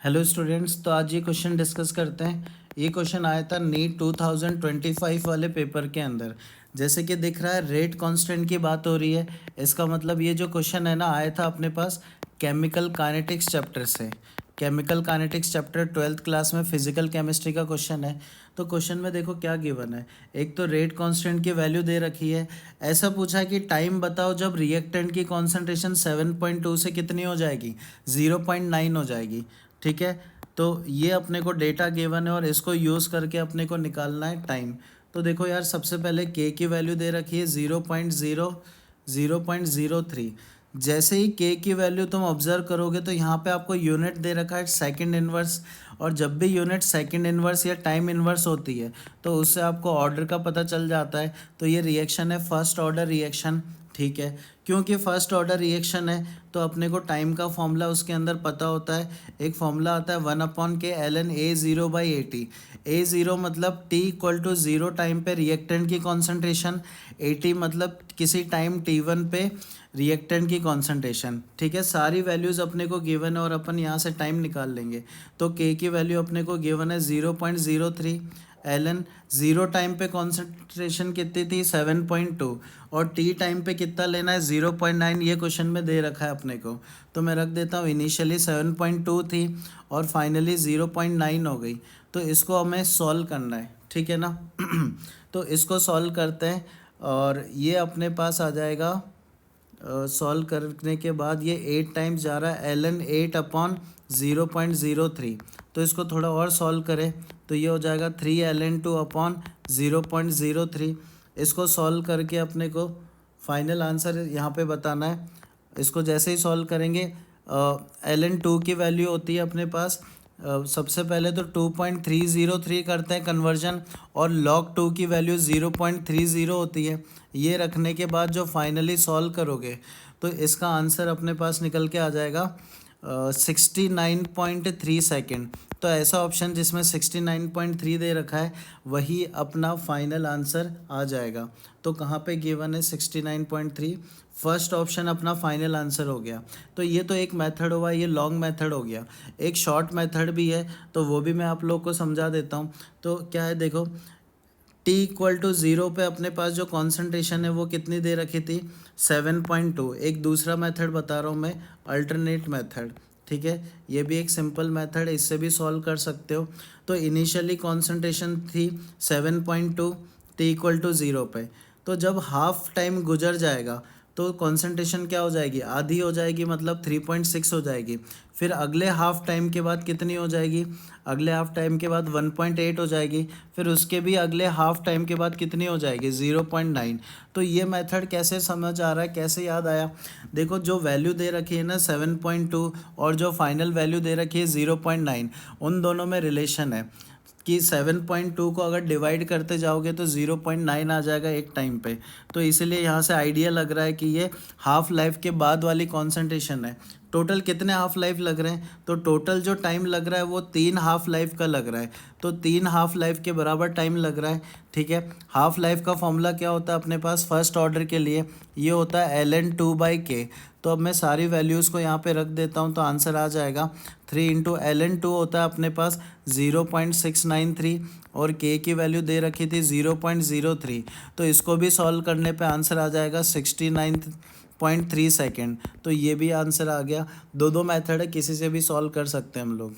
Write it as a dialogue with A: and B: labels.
A: Hello students, तो आज ये क्वेश्चन डिस्कस करते हैं। ये क्वेश्चन आया था नीट 2025 वाले पेपर के अंदर। जैसे कि दिख रहा है रेट कांस्टेंट की बात हो रही है। इसका मतलब ये जो क्वेश्चन है ना, आया था अपने पास केमिकल काइनेटिक्स चैप्टर से। Chemical kinetics chapter 12th class में फिजिकल केमिस्ट्री का क्वेश्चन है। तो क्वेश्चन में देखो क्या गिवन है। एक तो रेट कांस्टेंट की वैल्यू दे रखी है। ऐसा पूछा है कि टाइम बताओ जब रिएक्टेंट की कॉन्सेंट्रेशन 7.2 से कितनी हो जाएगी, 0.9 हो जाएगी। ठीक है। तो ये अपने को डेटा गिवन है और इसको यूज़ करके अपने को निकालना है टाइम। तो देखो यार, सबसे पहले के की वैल्यू दे रखी है 0.03। जैसे ही के की वैल्यू तुम ऑब्जर्व करोगे तो यहाँ पे आपको यूनिट दे रखा है सेकंड इनवर्स। और जब भी यूनिट सेकंड इनवर्स या टाइम इनवर्स होती है तो उससे आपको ऑर्डर का पता चल जाता है। तो ये रिएक्शन है फर्स्ट ऑर्डर रिएक्शन। ठीक है। क्योंकि फर्स्ट ऑर्डर रिएक्शन है तो अपने को टाइम का फॉर्मूला उसके अंदर पता होता है। एक फॉर्मूला आता है 1/k ln A0/AT। A0 मतलब t=0 टाइम पे रिएक्टेंट की कॉन्सेंट्रेशन। AT मतलब किसी टाइम T1 पे रिएक्टेंट की कॉन्सेंट्रेशन। ठीक है। सारी वैल्यूज़ अपने को गिवन है और अपन यहाँ से टाइम निकाल लेंगे। तो के की वैल्यू अपने को गिवन है 0.03। एलन ज़ीरो टाइम पे कॉन्सेंट्रेशन कितनी थी, 7.2। और टी टाइम पे कितना लेना है, 0.9। ये क्वेश्चन में दे रखा है अपने को। तो मैं रख देता हूँ इनिशियली 7.2 थी और फाइनली 0.9 हो गई। तो इसको हमें सॉल्व करना है। ठीक है ना। तो इसको सॉल्व करते हैं और ये अपने पास आ जाएगा। सॉल्व करने के बाद ये 8 टाइम्स जा रहा है ln 8/0.03। तो इसको थोड़ा और सॉल्व करें तो ये हो जाएगा 3ln 2/0.03। इसको सॉल्व करके अपने को फाइनल आंसर यहाँ पे बताना है। इसको जैसे ही सॉल्व करेंगे ln 2 की वैल्यू होती है अपने पास सबसे पहले तो 2.303 करते हैं कन्वर्जन। और log 2 की वैल्यू 0.30 होती है। ये रखने के बाद जो फाइनली सॉल्व करोगे तो इसका आंसर अपने पास निकल के आ जाएगा 69.3 सेकेंड। तो ऐसा ऑप्शन जिसमें 69.3 दे रखा है वही अपना फाइनल आंसर आ जाएगा। तो कहाँ पे गिवन है 69.3, फर्स्ट ऑप्शन अपना फाइनल आंसर हो गया। तो ये तो एक मेथड हुआ, ये लॉन्ग मेथड हो गया। एक शॉर्ट मेथड भी है तो वो भी मैं आप लोग को समझा देता हूँ। तो क्या है देखो, t=0 पे अपने पास जो कॉन्सेंट्रेशन है वो कितनी दे रखी थी, 7.2। एक दूसरा मेथड बता रहा हूँ मैं, अल्टरनेट मेथड। ठीक है। ये भी एक सिंपल मेथड है, इससे भी सॉल्व कर सकते हो। तो इनिशियली कॉन्सेंट्रेशन थी 7.2, t=0 पे। तो जब हाफ टाइम गुजर जाएगा तो कॉन्सेंट्रेशन क्या हो जाएगी, आधी हो जाएगी, मतलब 3.6 हो जाएगी। फिर अगले हाफ टाइम के बाद कितनी हो जाएगी, अगले हाफ टाइम के बाद 1.8 हो जाएगी। फिर उसके भी अगले हाफ टाइम के बाद कितनी हो जाएगी, 0.9। तो ये मेथड कैसे समझ आ रहा है, कैसे याद आया। देखो जो वैल्यू दे रखी है ना 7.2 और जो फाइनल वैल्यू दे रखी है 0.9, उन दोनों में रिलेशन है कि 7.2 को अगर डिवाइड करते जाओगे तो 0.9 आ जाएगा एक टाइम पे। तो इसीलिए यहाँ से आइडिया लग रहा है कि ये हाफ लाइफ के बाद वाली कॉन्सेंट्रेशन है। टोटल कितने हाफ लाइफ लग रहे हैं, तो टोटल जो टाइम लग रहा है वो 3 हाफ लाइफ का लग रहा है। तो 3 हाफ लाइफ के बराबर टाइम लग रहा है। ठीक है। हाफ लाइफ का फॉर्मूला क्या होता है अपने पास फर्स्ट ऑर्डर के लिए, ये होता है ln 2/k। तो अब मैं सारी वैल्यूज़ को यहाँ पे रख देता हूँ तो आंसर आ जाएगा 3 × ln 2 होता है अपने पास 0.693 और k की वैल्यू दे रखी थी 0.03। तो इसको भी सॉल्व करने पे आंसर आ जाएगा 69.3 सेकेंड। तो ये भी आंसर आ गया। दो मेथड है, किसी से भी सॉल्व कर सकते हैं हम लोग।